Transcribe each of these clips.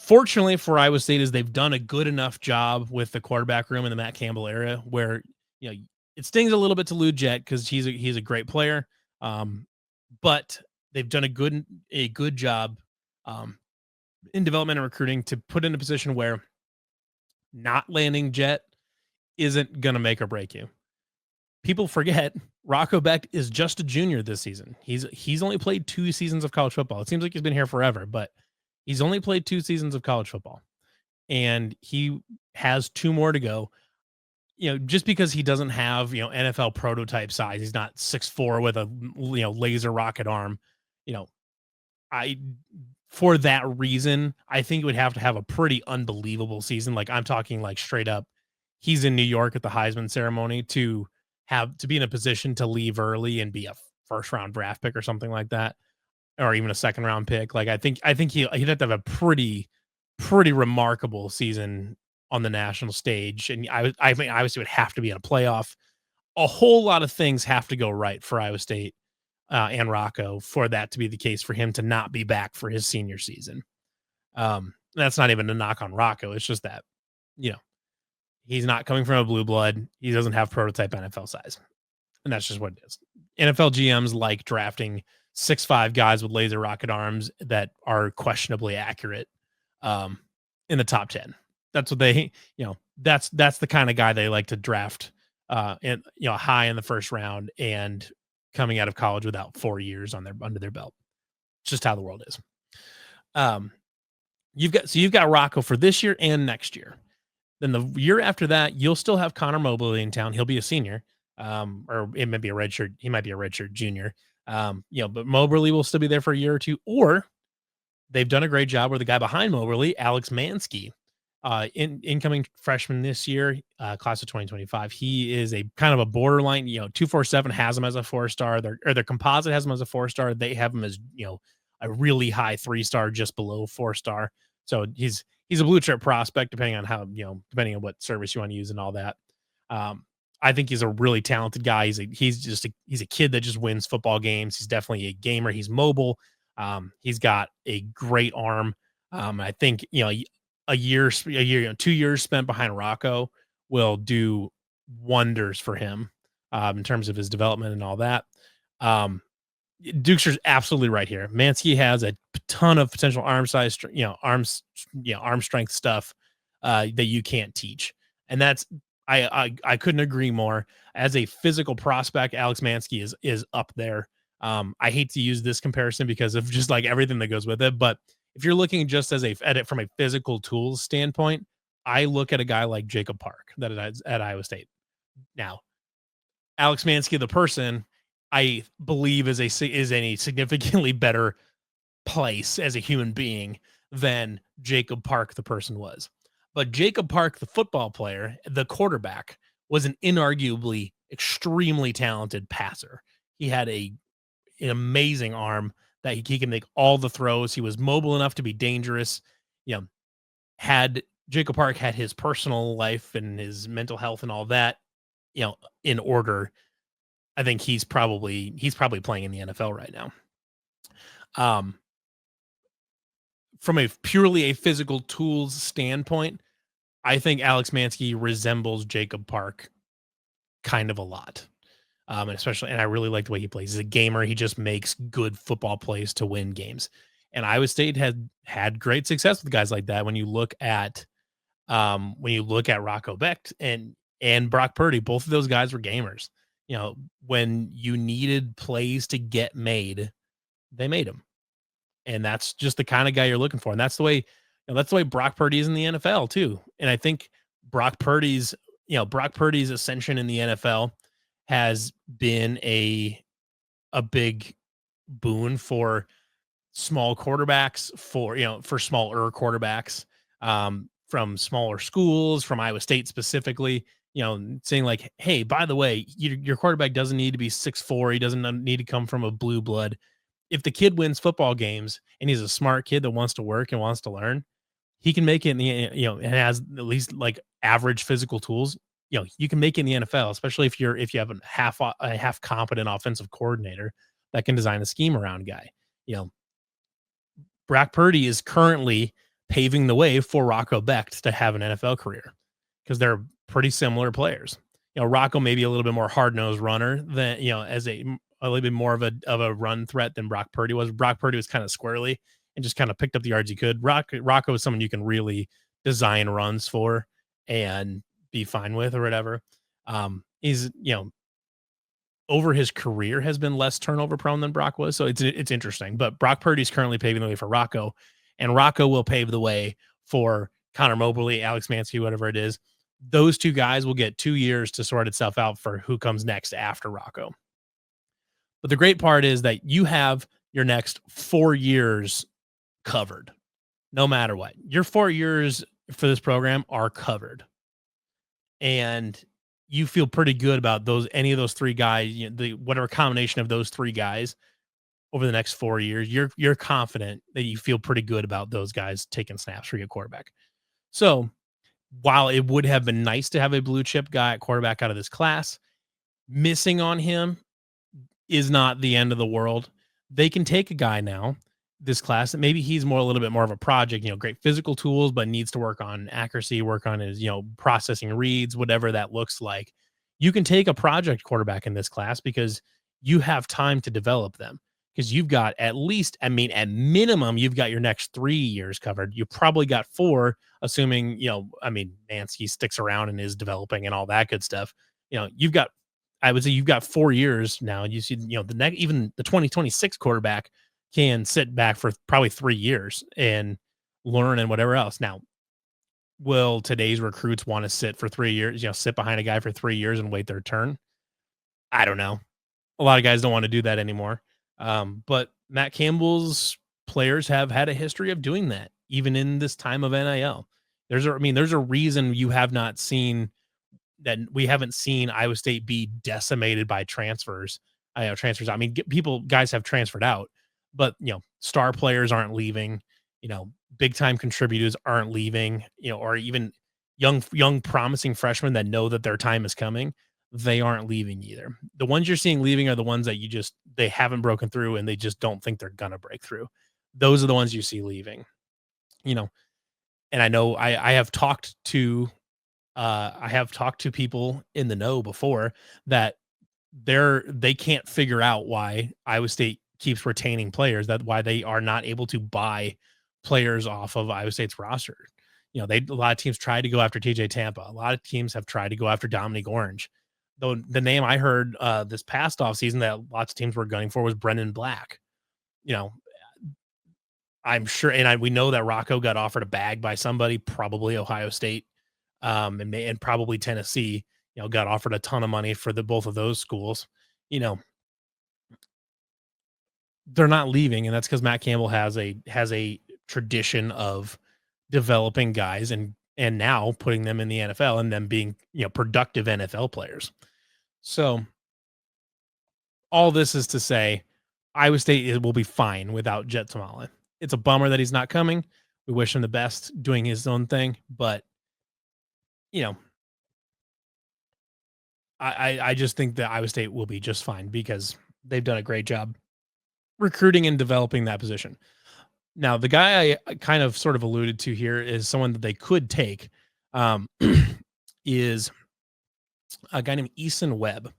Fortunately for Iowa State is they've done a good enough job with the quarterback room in the Matt Campbell era where, you know, it stings a little bit to lose Jett because he's a great player. Um, but they've done a good job um, in development and recruiting to put in a position where not landing Jett isn't going to make or break you. People forget Rocco Becht is just a junior this season. He's only played 2 seasons of college football. It seems like he's been here forever, but he's only played 2 seasons of college football, and he has 2 more to go. Just because he doesn't have, NFL prototype size, he's not 6'4" with a laser rocket arm. You know, I for that reason, I think he would have to have a pretty unbelievable season. Like I'm talking like straight up, he's in New York at the Heisman ceremony to be in a position to leave early and be a first round draft pick or something like that, or even a second round pick. Like I think he'd have to have a pretty remarkable season on the national stage, and I think obviously would have to be in a playoff. A whole lot of things have to go right for Iowa State and Rocco for that to be the case for him to not be back for his senior season. That's not even a knock on Rocco. It's just that, you know, he's not coming from a blue blood. He doesn't have prototype NFL size. And that's just what it is. NFL GMs like drafting 6'5" guys with laser rocket arms that are questionably accurate in the top 10. That's what that's the kind of guy they like to draft high in the first round and coming out of college without 4 years under their belt. It's just how the world is. You've got Rocco for this year and next year. Then the year after that, you'll still have Connor Mobley in town. He'll be a senior, or it might be a redshirt. He might be a redshirt junior. But Mobley will still be there for a year or two. Or they've done a great job where the guy behind Mobley, Alex Mansky, incoming freshman this year, class of 2025. He is a kind of a borderline. 247 has him as a 4-star. Their composite has him as a 4-star. They have him as a really high 3-star, just below 4-star. So he's a blue chip prospect, depending on what service you want to use and all that. I think he's a really talented guy. He's a kid that just wins football games. He's definitely a gamer. He's mobile. He's got a great arm. I think, a year, 2 years spent behind Rocco will do wonders for him in terms of his development and all that. Dukester's absolutely right here. Mansky has a ton of potential arm size, arm strength stuff that you can't teach. And that's, I couldn't agree more. As a physical prospect, Alex Mansky is up there. I hate to use this comparison because of just like everything that goes with it. But if you're looking just as at it from a physical tools standpoint, I look at a guy like Jacob Park that is at Iowa State. Now, Alex Mansky, the person, I believe is in a significantly better place as a human being than Jacob Park, the person, was. But Jacob Park, the football player, the quarterback, was an inarguably extremely talented passer. He had an amazing arm that he can make all the throws. He was mobile enough to be dangerous. Had Jacob Park had his personal life and his mental health and all that, in order, I think he's probably playing in the NFL right now. From a purely a physical tools standpoint, I think Alex Mansky resembles Jacob Park kind of a lot. And I really like the way he plays. He's a gamer. He just makes good football plays to win games. And Iowa State had great success with guys like that. When you look at Rocco Becht and Brock Purdy, both of those guys were gamers. When you needed plays to get made, they made them. And that's just the kind of guy you're looking for. And that's the way Brock Purdy is in the NFL too. And I think Brock Purdy's ascension in the NFL has been a big boon for small quarterbacks, for smaller quarterbacks, from smaller schools, from Iowa State specifically, saying like, hey, by the way, your quarterback doesn't need to be 6'4". He doesn't need to come from a blue blood. If the kid wins football games and he's a smart kid that wants to work and wants to learn, he can make it in the, and has at least like average physical tools. You can make it in the NFL, especially if you have a half competent offensive coordinator that can design a scheme around a guy. Brock Purdy is currently paving the way for Rocco Becht to have an NFL career because they're pretty similar players. Rocco may be a little bit more hard nosed runner than as a little bit more of a run threat than Brock Purdy was. Brock Purdy was kind of squirrely and just kind of picked up the yards he could. Rocco is someone you can really design runs for and be fine with or whatever. He's over his career has been less turnover prone than Brock was, so it's interesting. But Brock Purdy's currently paving the way for Rocco, and Rocco will pave the way for Connor Mobley, Alex Mansky, whatever it is. Those two guys will get 2 years to sort itself out for who comes next after Rocco. But the great part is that you have your next 4 years covered, no matter what. Your 4 years for this program are covered. And you feel pretty good about any of those three guys, whatever combination of those three guys over the next 4 years, you're confident that you feel pretty good about those guys taking snaps for your quarterback. So while it would have been nice to have a blue chip guy at quarterback out of this class, missing on him is not the end of the world. They can take a guy now, this class, that maybe he's a little bit more of a project, great physical tools, but needs to work on accuracy, work on his, processing reads, whatever that looks like. You can take a project quarterback in this class because you have time to develop them. Because you've got at minimum, you've got your next 3 years covered. You probably got 4, assuming, Mansky sticks around and is developing and all that good stuff. I would say you've got 4 years now. And you see, even the 2026 quarterback can sit back for probably 3 years and learn and whatever else. Now, will today's recruits want to sit for 3 years, sit behind a guy for 3 years and wait their turn? I don't know. A lot of guys don't want to do that anymore. But Matt Campbell's players have had a history of doing that, even in this time of NIL. There's a reason we haven't seen Iowa State be decimated by transfers. Guys have transferred out, but star players aren't leaving. Big time contributors aren't leaving. Or even young promising freshmen that know that their time is coming. They aren't leaving either. The ones you're seeing leaving are the ones that they haven't broken through and they just don't think they're gonna break through. Those are the ones you see leaving. And I know I have talked to people in the know before that they can't figure out why Iowa State keeps retaining players, that why they are not able to buy players off of Iowa State's roster. A lot of teams tried to go after TJ Tampa. A lot of teams have tried to go after Dominique Orange. Though the name I heard this past offseason that lots of teams were gunning for was Brendan Black. I'm sure, and we know that Rocco got offered a bag by somebody, probably Ohio State, and probably Tennessee. Got offered a ton of money for both of those schools. They're not leaving, and that's because Matt Campbell has a tradition of developing guys and now putting them in the NFL and them being productive NFL players. So all this is to say, Iowa State will be fine without Jett Thomalla. It's a bummer that he's not coming. We wish him the best doing his own thing, but I just think that Iowa State will be just fine because they've done a great job recruiting and developing that position. Now, the guy I kind of sort of alluded to here is someone that they could take, is a guy named Eason Webb.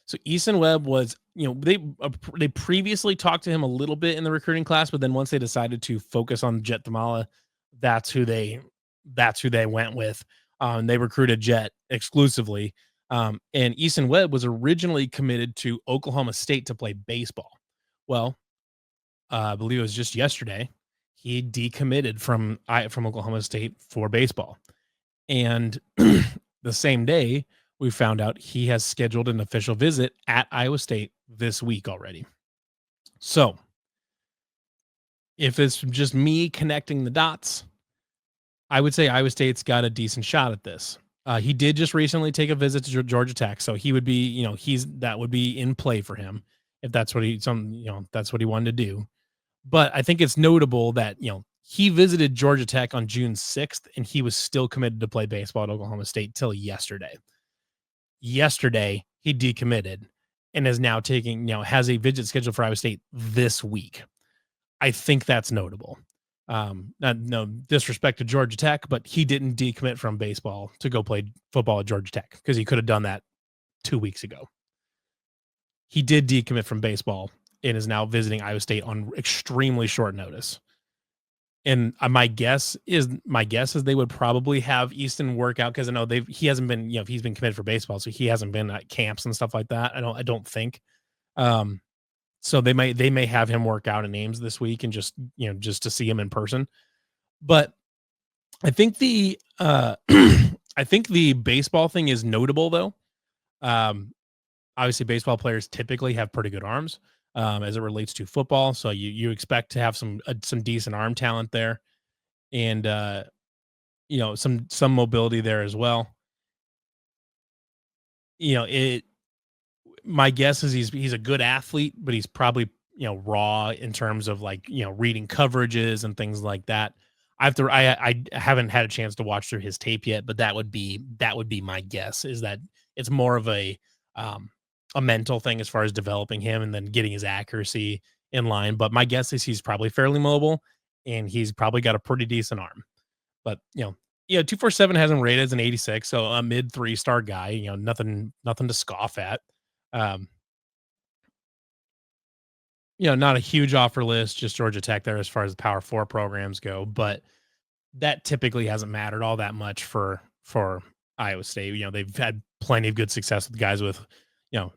So Eason Webb was, they previously talked to him a little bit in the recruiting class, but then once they decided to focus on Jett Thomalla, that's who they went with. They recruited Jett exclusively. And Eason Webb was originally committed to Oklahoma State to play baseball. Well, I believe it was just yesterday, he decommitted from Oklahoma State for baseball. And the same day, we found out he has scheduled an official visit at Iowa State this week already. So if it's just me connecting the dots, I would say Iowa State's got a decent shot at this. He did just recently take a visit to Georgia Tech, so he would be, that would be in play for him if that's what that's what he wanted to do. But I think it's notable that, he visited Georgia Tech on June 6th and he was still committed to play baseball at Oklahoma State till yesterday. Yesterday, he decommitted and is now taking, has a visit scheduled for Iowa State this week. I think that's notable. Not no disrespect to Georgia Tech, but he didn't decommit from baseball to go play football at Georgia Tech because he could have done that 2 weeks ago. He did decommit from baseball and is now visiting Iowa State on extremely short notice. And my guess is they would probably have Easton work out because I know he hasn't been, he's been committed for baseball, so he hasn't been at camps and stuff like that. I don't think. Um, so they may have him work out in Ames this week and just to see him in person. But I think the I think the baseball thing is notable though. Um, Obviously baseball players typically have pretty good arms as it relates to football, so you expect to have some decent arm talent there, and some mobility there as well. It My guess is he's a good athlete, but he's probably raw in terms of like reading coverages and things like that. I haven't had a chance to watch through his tape yet, but that would be my guess is that it's more of um a mental thing as far as developing him and then getting his accuracy in line. But my guess is he's probably fairly mobile and he's probably got a pretty decent arm. But 247 has him rated as an 86, so a mid 3-star guy. Nothing to scoff at. Um, not a huge offer list, just Georgia Tech there as far as the Power Four programs go, but that typically hasn't mattered all that much for Iowa State. They've had plenty of good success with guys with, you know,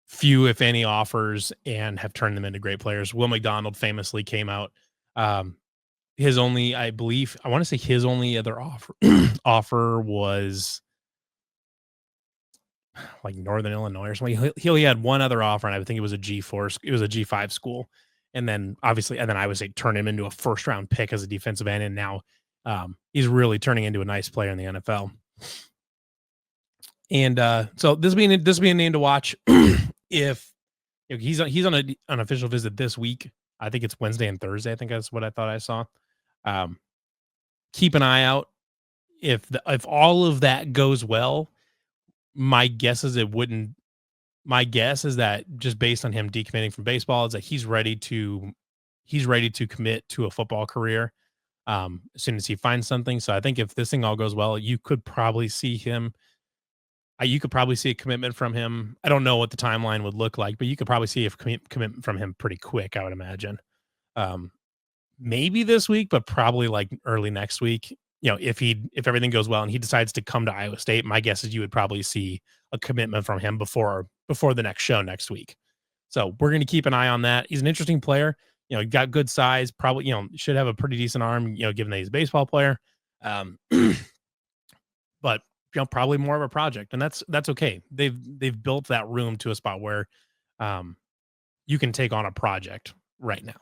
few if any offers and have turned them into great players. Will McDonald famously came out. Um, his only, I believe, I want to say his only other offer was like Northern Illinois or something. He only had one other offer, and I think it was a G4. It was a G5 school, and then I would say turn him into a first round pick as a defensive end, and now he's really turning into a nice player in the NFL. And so this being a name to watch. If he's on an official visit this week, I think it's Wednesday and Thursday. I think that's what I thought I saw. Um, Keep an eye out. If all of that goes well, my guess is it wouldn't. My guess is that just based on him decommitting from baseball, is that he's ready to commit to a football career as soon as he finds something. So I think if this thing all goes well, you could probably see him. You could probably see a commitment from him. I don't know what the timeline would look like, but you could probably see a commitment from him pretty quick. I would imagine. Um, Maybe this week, but probably like early next week. If everything goes well and he decides to come to Iowa State, my guess is you would probably see a commitment from him before the next show next week. So we're going to keep an eye on that. He's an interesting player. He got good size. Probably should have a pretty decent arm. Given that he's a baseball player, but probably more of a project, and that's okay. They've built that room to a spot where you can take on a project right now.